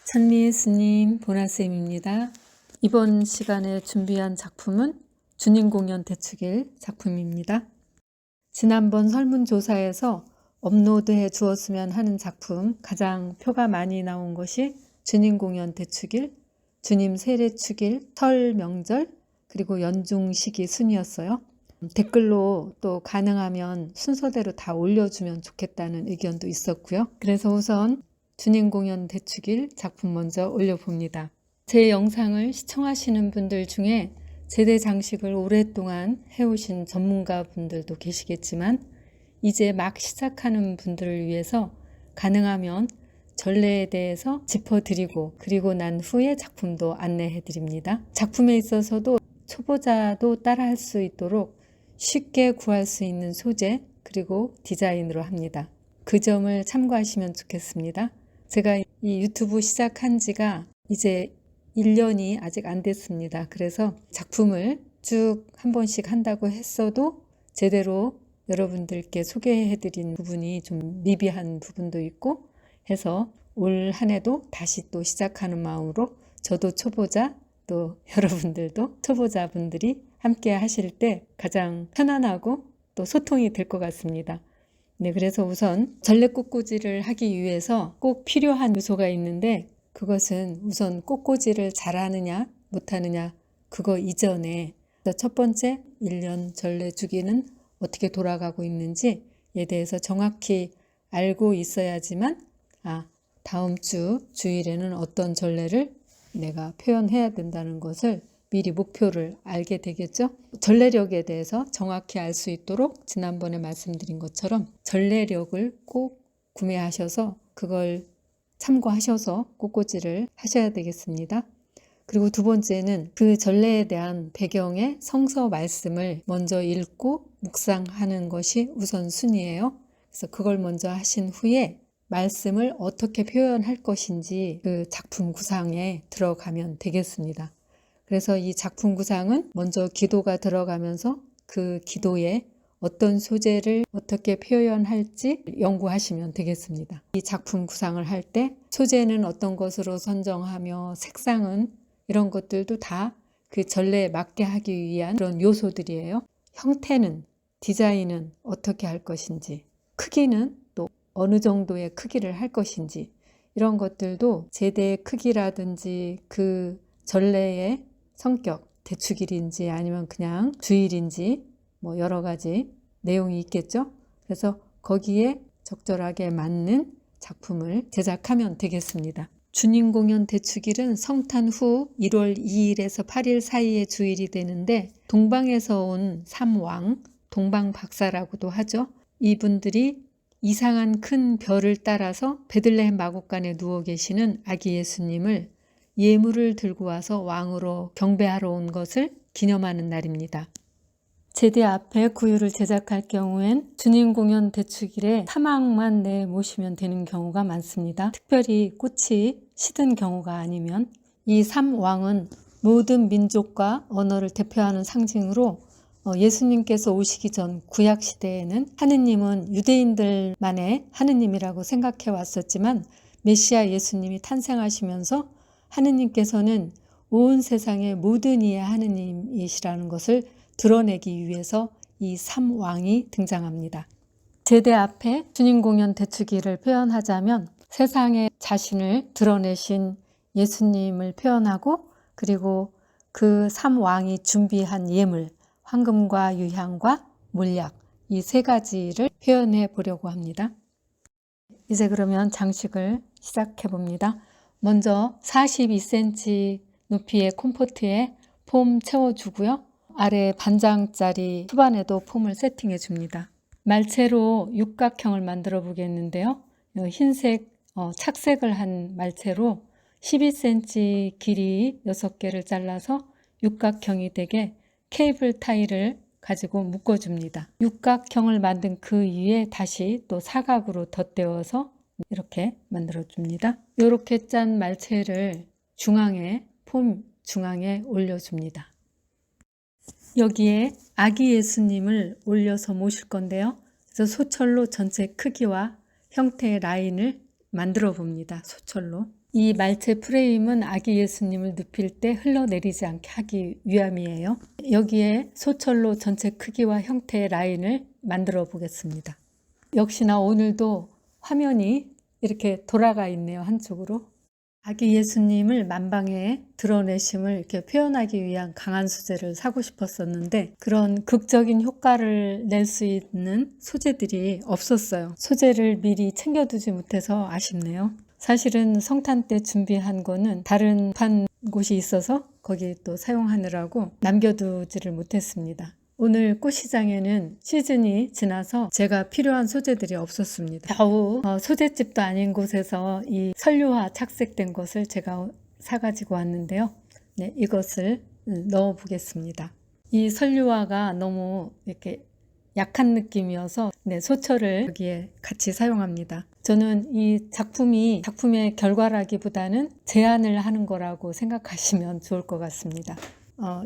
찬미예수님 보나쌤입니다. 이번 시간에 준비한 작품은 주님공연 대축일 작품입니다. 지난번 설문조사에서 업로드해 주었으면 하는 작품 가장 표가 많이 나온 것이 주님공연 대축일, 주님 세례축일, 설 명절, 그리고 연중시기 순이었어요. 댓글로 또 가능하면 순서대로 다 올려주면 좋겠다는 의견도 있었고요. 그래서 우선 주님공연 대축일 작품 먼저 올려봅니다. 제 영상을 시청하시는 분들 중에 제대 장식을 오랫동안 해오신 전문가 분들도 계시겠지만 이제 막 시작하는 분들을 위해서 가능하면 전례에 대해서 짚어드리고 그리고 난 후에 작품도 안내해드립니다. 작품에 있어서도 초보자도 따라할 수 있도록 쉽게 구할 수 있는 소재 그리고 디자인으로 합니다. 그 점을 참고하시면 좋겠습니다. 제가 이 유튜브 시작한 지가 이제 1년이 아직 안 됐습니다. 그래서 작품을 쭉 한 번씩 한다고 했어도 제대로 여러분들께 소개해드린 부분이 좀 미비한 부분도 있고 해서 올 한 해도 다시 또 시작하는 마음으로 저도 초보자 또 여러분들도 초보자분들이 함께 하실 때 가장 편안하고 또 소통이 될 것 같습니다. 네, 그래서 우선 전래 꽃꽂이를 하기 위해서 꼭 필요한 요소가 있는데 그것은 우선 꽃꽂이를 잘하느냐 못하느냐 그거 이전에 첫 번째 1년 전래 주기는 어떻게 돌아가고 있는지에 대해서 정확히 알고 있어야지만 다음 주 주일에는 어떤 전래를 내가 표현해야 된다는 것을 미리 목표를 알게 되겠죠. 전래력에 대해서 정확히 알 수 있도록 지난번에 말씀드린 것처럼 전래력을 꼭 구매하셔서 그걸 참고하셔서 꽃꽂이를 하셔야 되겠습니다. 그리고 두 번째는 그 전래에 대한 배경의 성서 말씀을 먼저 읽고 묵상하는 것이 우선순위예요. 그래서 그걸 먼저 하신 후에 말씀을 어떻게 표현할 것인지 그 작품 구상에 들어가면 되겠습니다. 그래서 이 작품 구상은 먼저 기도가 들어가면서 그 기도에 어떤 소재를 어떻게 표현할지 연구하시면 되겠습니다. 이 작품 구상을 할 때 소재는 어떤 것으로 선정하며 색상은 이런 것들도 다 그 전래에 맞게 하기 위한 그런 요소들이에요. 형태는, 디자인은 어떻게 할 것인지, 크기는 또 어느 정도의 크기를 할 것인지 이런 것들도 제대의 크기라든지 그 전래의 성격, 대축일인지 아니면 그냥 주일인지 뭐 여러 가지 내용이 있겠죠. 그래서 거기에 적절하게 맞는 작품을 제작하면 되겠습니다. 주님공연 대축일은 성탄 후 1월 2일에서 8일 사이의 주일이 되는데 동방에서 온 삼왕, 동방박사라고도 하죠. 이분들이 이상한 큰 별을 따라서 베들레헴 마곡간에 누워 계시는 아기 예수님을 예물을 들고 와서 왕으로 경배하러 온 것을 기념하는 날입니다. 제대 앞에 구유를 제작할 경우엔 주님공연 대축일에 사막만 내 모시면 되는 경우가 많습니다. 특별히 꽃이 시든 경우가 아니면 이 삼왕은 모든 민족과 언어를 대표하는 상징으로 예수님께서 오시기 전 구약시대에는 하느님은 유대인들만의 하느님이라고 생각해 왔었지만 메시아 예수님이 탄생하시면서 하느님께서는 온 세상의 모든 이의 하느님이시라는 것을 드러내기 위해서 이 삼왕이 등장합니다. 제대 앞에 주님공연 대축일을 표현하자면 세상에 자신을 드러내신 예수님을 표현하고 그리고 그 삼왕이 준비한 예물, 황금과 유향과 몰약 이 세 가지를 표현해 보려고 합니다. 이제 그러면 장식을 시작해 봅니다. 먼저 42cm 높이의 콤포트에 폼 채워주고요. 아래 반장짜리 투반에도 폼을 세팅해 줍니다. 말채로 육각형을 만들어 보겠는데요. 흰색 착색을 한 말채로 12cm 길이 6개를 잘라서 육각형이 되게 케이블 타일을 가지고 묶어줍니다. 육각형을 만든 그 위에 다시 또 사각으로 덧대어서 이렇게 만들어줍니다. 이렇게 짠 말채를 중앙에 폼 중앙에 올려줍니다. 여기에 아기 예수님을 올려서 모실 건데요. 그래서 소철로 전체 크기와 형태의 라인을 만들어 봅니다. 소철로. 이 말체 프레임은 아기 예수님을 눕힐 때 흘러내리지 않게 하기 위함이에요. 여기에 소철로 전체 크기와 형태의 라인을 만들어 보겠습니다. 역시나 오늘도 화면이 이렇게 돌아가 있네요. 한쪽으로. 아기 예수님을 만방에 드러내심을 이렇게 표현하기 위한 강한 소재를 사고 싶었었는데 그런 극적인 효과를 낼 수 있는 소재들이 없었어요. 소재를 미리 챙겨두지 못해서 아쉽네요. 사실은 성탄 때 준비한 거는 다른 판 곳이 있어서 거기 또 사용하느라고 남겨두지를 못했습니다. 오늘 꽃시장에는 시즌이 지나서 제가 필요한 소재들이 없었습니다. 겨우 소재집도 아닌 곳에서 이 설류화 착색된 것을 제가 사가지고 왔는데요. 네, 이것을 넣어 보겠습니다. 이 설류화가 너무 이렇게 약한 느낌이어서 네, 소철을 여기에 같이 사용합니다. 저는 이 작품의 결과라기보다는 제안을 하는 거라고 생각하시면 좋을 것 같습니다.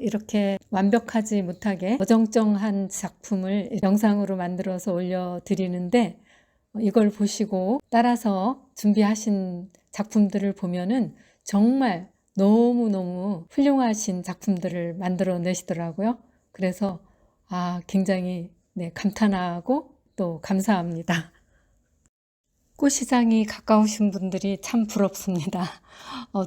이렇게 완벽하지 못하게 어정쩡한 작품을 영상으로 만들어서 올려드리는데 이걸 보시고 따라서 준비하신 작품들을 보면은 정말 너무너무 훌륭하신 작품들을 만들어 내시더라고요. 그래서 굉장히 감탄하고 또 감사합니다. 꽃시장이 가까우신 분들이 참 부럽습니다.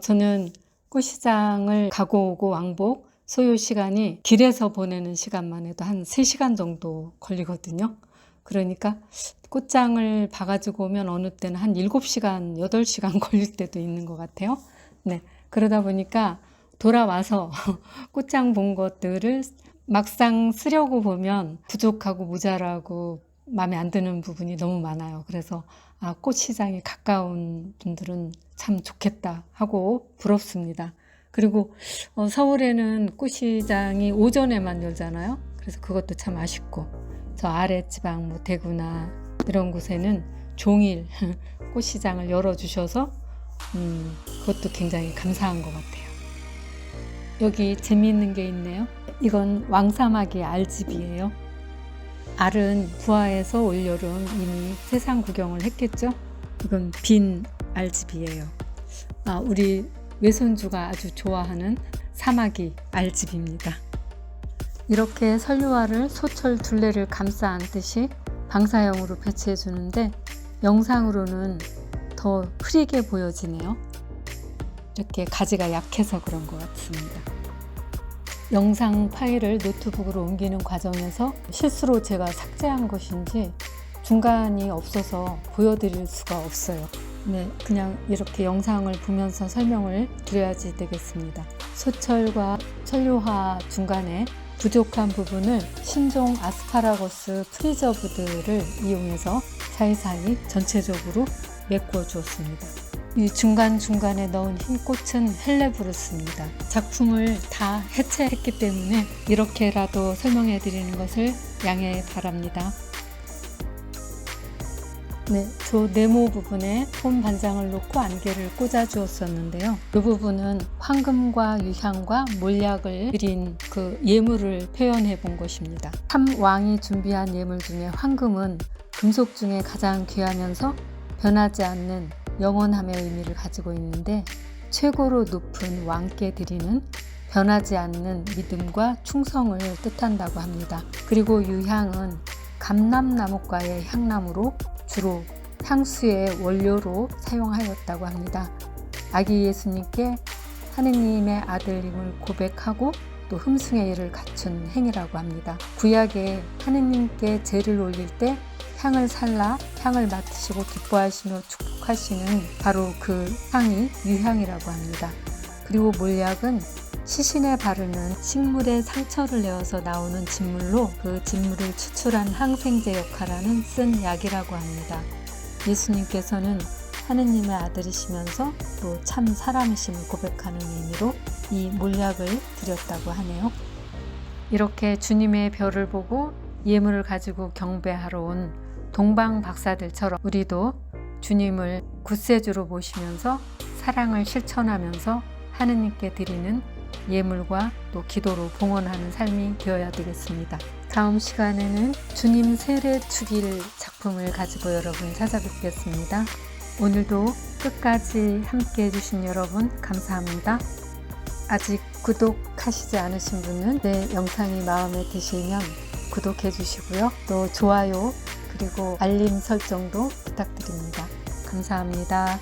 저는 꽃시장을 가고 오고 왕복 소요 시간이 길에서 보내는 시간만 해도 한 3시간 정도 걸리거든요. 그러니까 꽃장을 봐가지고 오면 어느 때는 한 7시간, 8시간 걸릴 때도 있는 것 같아요. 네, 그러다 보니까 돌아와서 꽃장 본 것들을 막상 쓰려고 보면 부족하고 모자라고 마음에 안 드는 부분이 너무 많아요. 그래서 꽃시장이 가까운 분들은 참 좋겠다 하고 부럽습니다. 그리고 서울에는 꽃시장이 오전에만 열잖아요. 그래서 그것도 참 아쉽고 저 아랫지방 대구나 이런 곳에는 종일 꽃시장을 열어주셔서 그것도 굉장히 감사한 것 같아요. 여기 재미있는 게 있네요. 이건 왕사마귀 알집이에요. 알은 부화해서 올여름 이미 세상 구경을 했겠죠. 이건 빈 알집이에요. 우리 외손주가 아주 좋아하는 사마귀 알집입니다. 이렇게 설류화를 소철 둘레를 감싸 안듯이 방사형으로 배치해 주는데 영상으로는 더 흐리게 보여지네요. 이렇게 가지가 약해서 그런 것 같습니다. 영상 파일을 노트북으로 옮기는 과정에서 실수로 제가 삭제한 것인지 중간이 없어서 보여드릴 수가 없어요. 네, 그냥 이렇게 영상을 보면서 설명을 드려야지 되겠습니다. 소철과 설류화 중간에 부족한 부분을 신종 아스파라거스 프리저브드를 이용해서 사이사이 전체적으로 메꿔 주었습니다. 이 중간중간에 넣은 흰 꽃은 헬레브루스입니다. 작품을 다 해체했기 때문에 이렇게라도 설명해 드리는 것을 양해 바랍니다. 네, 저 네모 부분에 폼 반장을 놓고 안개를 꽂아 주었었는데요. 이 부분은 황금과 유향과 몰약을 그린 그 예물을 표현해 본 것입니다. 참 왕이 준비한 예물 중에 황금은 금속 중에 가장 귀하면서 변하지 않는 영원함의 의미를 가지고 있는데 최고로 높은 왕께 드리는 변하지 않는 믿음과 충성을 뜻한다고 합니다. 그리고 유향은 감람나무과의 향나무로 주로 향수의 원료로 사용하였다고 합니다. 아기 예수님께 하느님의 아들임을 고백하고 또 흠숭의 일을 갖춘 행위라고 합니다. 구약에 하느님께 제를 올릴 때 향을 살라 향을 맡으시고 기뻐하시며 축복하시는 바로 그 향이 유향이라고 합니다. 그리고 몰약은 시신에 바르는 식물의 상처를 내어서 나오는 진물로 그 진물을 추출한 항생제 역할하는 쓴 약이라고 합니다. 예수님께서는 하느님의 아들이시면서 또 참 사람이심을 고백하는 의미로 이 몰약을 드렸다고 하네요. 이렇게 주님의 별을 보고 예물을 가지고 경배하러 온 동방 박사들처럼 우리도 주님을 구세주로 모시면서 사랑을 실천하면서 하느님께 드리는 예물과 또 기도로 봉헌하는 삶이 되어야 되겠습니다. 다음 시간에는 주님 세례 축일 작품을 가지고 여러분 찾아뵙겠습니다. 오늘도 끝까지 함께 해주신 여러분 감사합니다. 아직 구독하시지 않으신 분은 내 영상이 마음에 드시면 구독해 주시고요. 또 좋아요 그리고 알림 설정도 부탁드립니다. 감사합니다.